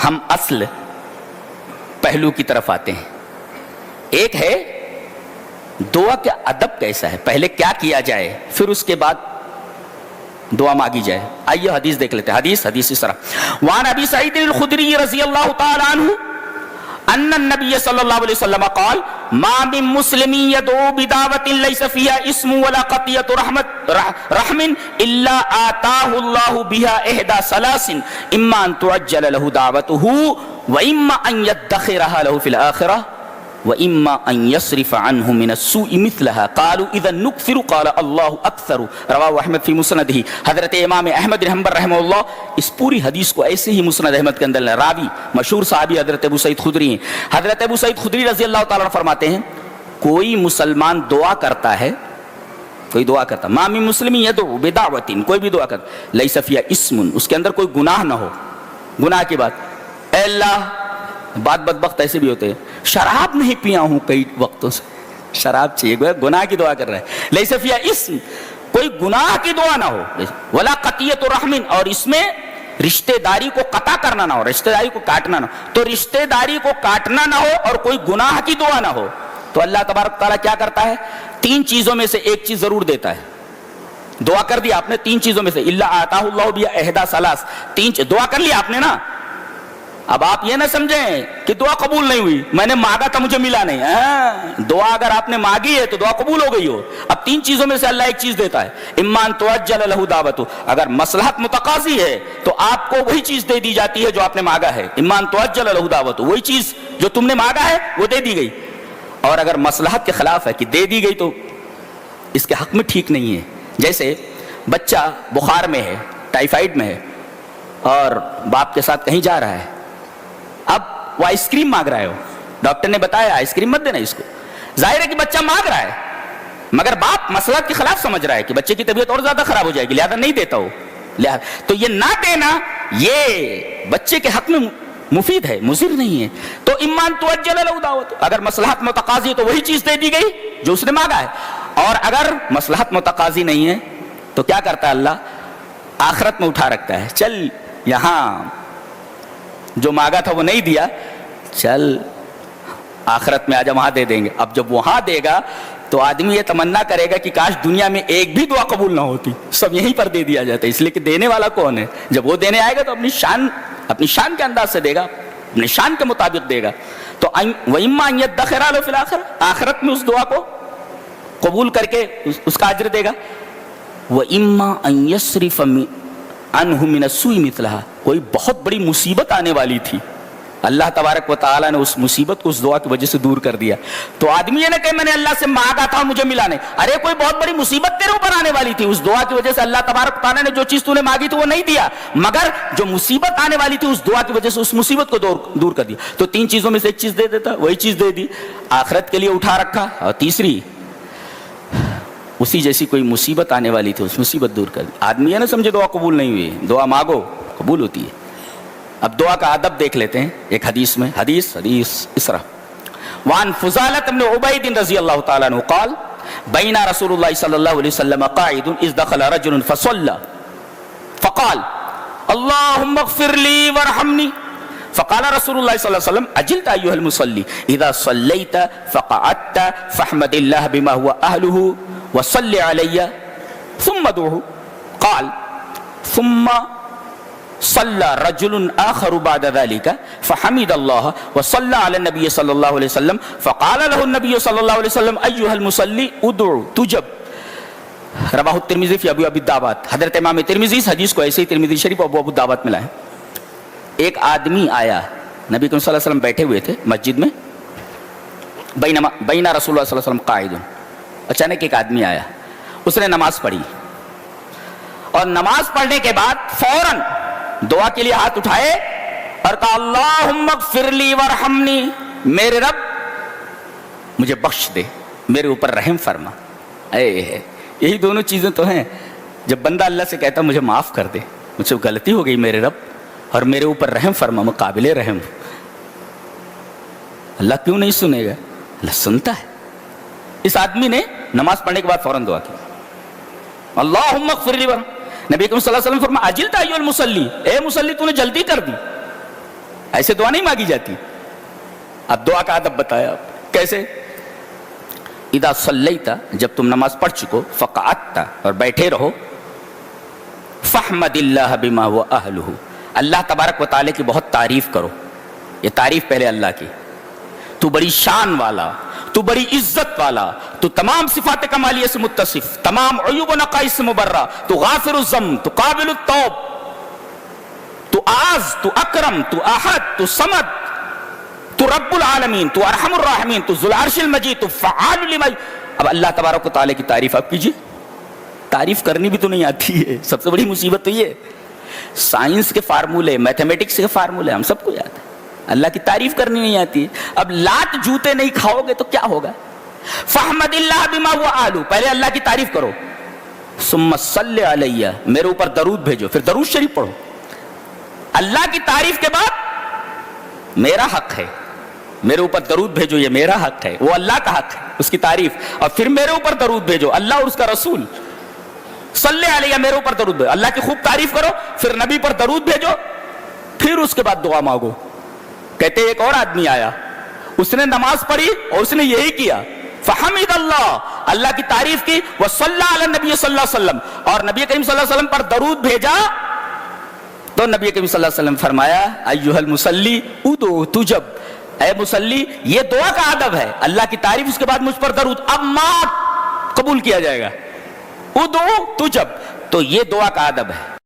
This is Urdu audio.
ہم اصل پہلو کی طرف آتے ہیں. ایک ہے دعا کا ادب کیسا ہے, پہلے کیا کیا جائے پھر اس کے بعد دعا مانگی جائے. آئیے حدیث دیکھ لیتے ہیں. حدیث اس طرح, وعن ابی سعید الخدری رضی اللہ تعالی عنہ ان النبی صلی اللہ علیہ وسلم قال ما من مسلم يدعو بدعوة ليس فيها اسم ولا قطيعة رحم الا آتاه الله بها احدى ثلاث اما ان تعجل له دعوته واما ان يدخرها له في الاخرة وَإِمَّا أَن يَصْرِفَ عَنْهُ مِنَ السُّوءِ مِثْلَهَا قَالُوا إِذَا نُكْثِرُ قَالَ اللَّهُ أَكْثَرُ رواہ احمد فی مسندہ. حضرت امام احمد بن حنبل رحمہ اللہ اس پوری حدیث کو ایسے ہی مسند احمد کے اندر لے. راوی مشہور صحابی حضرت ابو سعید خدری ہیں. حضرت ابو سعید خدری رضی اللہ تعالیٰ عنہ فرماتے ہیں کوئی مسلمان دعا کرتا ہے, کوئی دعا کرتا, ما من مسلم یدعو بدعوۃ, کوئی بھی دعا کرتا لیس فیہا اسم, اس کے اندر کوئی گناہ نہ ہو. گناہ کی بات, اے اللہ, بات بدبخت ایسے بھی ہوتے ہیں, شراب نہیں پیا ہوں کئی وقتوں سے, شراب چاہیے, گناہ کی دعا کر رہا ہے. لیس فیہا اسم, کوئی گناہ کی دعا نہ ہو. ولا قطیعۃ رحم, اور اس میں رشتہ داری کو قطع کرنا نہ ہو, رشتہ داری کو کاٹنا نہ ہو. تو رشتہ داری کو کاٹنا نہ ہو اور کوئی گناہ کی دعا نہ ہو تو اللہ تبارک تعالیٰ کیا کرتا ہے, تین چیزوں میں سے ایک چیز ضرور دیتا ہے. دعا کر دی آپ نے تین چیزوں میں سے, الا آتاہ اللہ بہا احدی ثلاث, تین دعا کر لی آپ نے نا. اب آپ یہ نہ سمجھیں کہ دعا قبول نہیں ہوئی, میں نے مانگا تھا مجھے ملا نہیں. دعا اگر آپ نے مانگی ہے تو دعا قبول ہو گئی ہو. اب تین چیزوں میں سے اللہ ایک چیز دیتا ہے, اما ان تعجل له دعوته, اگر مصلحت متقاضی ہے تو آپ کو وہی چیز دے دی جاتی ہے جو آپ نے مانگا ہے. اما ان تعجل له دعوته, وہی چیز جو تم نے مانگا ہے وہ دے دی گئی. اور اگر مصلحت کے خلاف ہے کہ دے دی گئی تو اس کے حق میں ٹھیک نہیں ہے. جیسے بچہ بخار میں ہے, ٹائیفائڈ میں ہے, اور باپ کے ساتھ کہیں جا رہا ہے, اب وہ آئس کریم مانگ رہا ہے, ڈاکٹر نے بتایا آئس کریم مت دینا اس کو. ظاہر ہے کہ بچہ مانگ رہا ہے, مگر باپ مصلحت کے خلاف سمجھ رہا ہے کہ بچے کی طبیعت اور زیادہ خراب ہو جائے گی, لہذا نہیں دیتا ہو. تو یہ نہ دینا یہ بچے کے حق میں مفید ہے, مضر نہیں ہے. تو اما ان تعجل له دعوته, اگر مصلحت متقاضی ہے تو وہی چیز دے دی گئی جو اس نے مانگا ہے. اور اگر مصلحت متقاضی نہیں ہے تو کیا کرتا ہے اللہ, آخرت میں اٹھا رکھتا ہے. چل یہاں جو مانگا تھا وہ نہیں دیا, چل آخرت میں آجا وہاں دے دیں گے. اب جب وہاں دے گا تو آدمی یہ تمنا کرے گا کہ کاش دنیا میں ایک بھی دعا قبول نہ ہوتی, سب یہیں پر دے دیا جاتا ہے. اس لیے کہ دینے والا کون ہے, جب وہ دینے آئے گا تو اپنی شان کے انداز سے دے گا, اپنی شان کے مطابق دے گا. تو وَإِمَّا أَن يَدَّخِرَ لَهُ فِي الْآخِرَةِ, آخرت میں اس دعا کو قبول کر کے اس کا اجر دے گا. وَإِمَّا أَن يَصْرِفَ عنہ من السوء مثلها, کوئی بہت بڑی مصیبت آنے والی تھی, اللہ تبارک و تعالیٰ نے اس مصیبت کو اس دعا کی وجہ سے دور کر دیا. تو آدمی یہ نہ کہ میں نے اللہ سے مانگا تھا مجھے ملا نہیں, ارے کوئی بہت بڑی مصیبت تیرے اوپر آنے والی تھی, اس دعا کی وجہ سے اللہ تبارک و تعالیٰ نے جو چیز تو نے مانگی تھی وہ نہیں دیا, مگر جو مصیبت آنے والی تھی اس دعا کی وجہ سے اس مصیبت کو دور کر دیا. تو تین چیزوں میں سے ایک چیز دے دیتا, وہی چیز دے دی, آخرت کے لیے اٹھا رکھا, اور تیسری اسی جیسی کوئی مصیبت آنے والی تھی اس مصیبت دور کر دی. آدمی یہ نہ سمجھے دعا قبول نہیں ہوئی, دعا مانگو قبول ہوتی ہے. اب دعا کا ادب دیکھ لیتے ہیں ایک حدیث میں. حدیث اس طرح, وعن فضالة بن عبید رضی اللہ تعالیٰ عنہ قال بین رسول اللہ صلی اللہ علیہ وسلم قاعد اذ دخل رجل فصلى فقال اللهم اغفر لي وارحمني فقال رسول الله صلى الله عليه وسلم اجلت ايها المصلي اذا صليت فقعدت فاحمد الله بما هو اهله وصل علي ثم ادعه. قال ثم صلى رجل آخر بعد ذلك فحمد الله وصلى على النبي صلى الله عليه وسلم فقال له النبي صلى الله عليه وسلم أيها المصلي ادعو تجب. رواہ الترمذی فی ابواب الدعوات. حضرت امام ترمذی اس حدیث کو ایسے ہی ترمذی شریف اور ابواب الدعوات میں لائے. ایک آدمی آیا, نبی کریم صلی اللہ علیہ وسلم بیٹھے ہوئے تھے مسجد میں, بین رسول اللہ صلی اللہ علیہ وسلم قاعد, اچانک ایک آدمی آیا, اس نے نماز پڑھی, اور نماز پڑھنے کے بعد فوراً دعا کے لیے ہاتھ اٹھائے اور کہا اللہم اغفر لی وارحمنی, میرے رب مجھے بخش دے, میرے اوپر رحم فرما. یہی دونوں چیزیں تو ہیں جب بندہ اللہ سے کہتا مجھے معاف کر دے, مجھ سے غلطی ہو گئی میرے رب, اور میرے اوپر رحم فرما, میں قابل رحم. اللہ کیوں نہیں سنے گا, اللہ سنتا ہے. اس آدمی نے نماز پڑھنے کے بعد فوراً دعا کی اللہم اغفر لی وارحمنی. نبی کریم صلی اللہ علیہ وسلم فرمایا اجلت ایھا المصلی, اے مصلی تو نے جلدی کر دی, ایسے دعا نہیں مانگی جاتی. اب دعا کا ادب بتایا آپ کیسے. اذا صلیت، جب تم نماز پڑھ چکو، فقعدت، اور بیٹھے رہو، فاحمد اللہ بما هو اہلہ، اللہ تبارک و تعالی کی بہت تعریف کرو. یہ تعریف پہلے اللہ کی. تو بڑی شان والا، تو بڑی عزت والا، تو تمام صفات کمالیہ سے متصف، تمام عیوب و نقائص سے مبرہ، تو غافر الذنب، تو قابل التوب، تو آز، تو اکرم، تو احد، تو صمد، تو رب العالمین، تو ارحم الراحمین، تو ذو العرش المجید، تو فعال لما. اب اللہ تبارک و تعالی کی تعریف آپ کیجیے. تعریف کرنی بھی تو نہیں آتی ہے، سب سے بڑی مصیبت تو یہ. سائنس کے فارمولے، میتھمیٹکس کے فارمولے ہم سب کو یاد ہے، اللہ کی تعریف کرنی نہیں آتی ہے. اب لات جوتے نہیں کھاؤ گے تو کیا ہوگا. فاحمد اللہ بما هو اہلہ، پہلے اللہ کی تعریف کرو. ثم صلی علیہ، میرے اوپر درود بھیجو، پھر درود شریف پڑھو. اللہ کی تعریف کے بعد میرا حق ہے، میرے اوپر درود بھیجو، یہ میرا حق ہے، وہ اللہ کا حق ہے اس کی تعریف. اور پھر میرے اوپر درود بھیجو، اللہ اور اس کا رسول. صلی علیہ، میرے اوپر درود بھیجو، اللہ کی خوب تعریف کرو، پھر نبی پر درود بھیجو، پھر اس کے بعد دعا مانگو. کہتے ایک اور آدمی آیا، اس نے نماز پڑھی اور اس نے یہی کیا، فحمد اللہ، اللہ کی تعریف کی، وصلی علی النبی صلی اللہ علیہ وسلم، اور نبی کریم صلی اللہ علیہ وسلم پر درود بھیجا. تو نبی کریم صلی اللہ علیہ وسلم فرمایا ایھا المصلی ادعو تجب، اے مصلی یہ دعا کا ادب ہے، اللہ کی تعریف اس کے بعد مجھ پر درود، اب مات قبول کیا جائے گا. ادعو تجب، تو یہ دعا کا ادب ہے.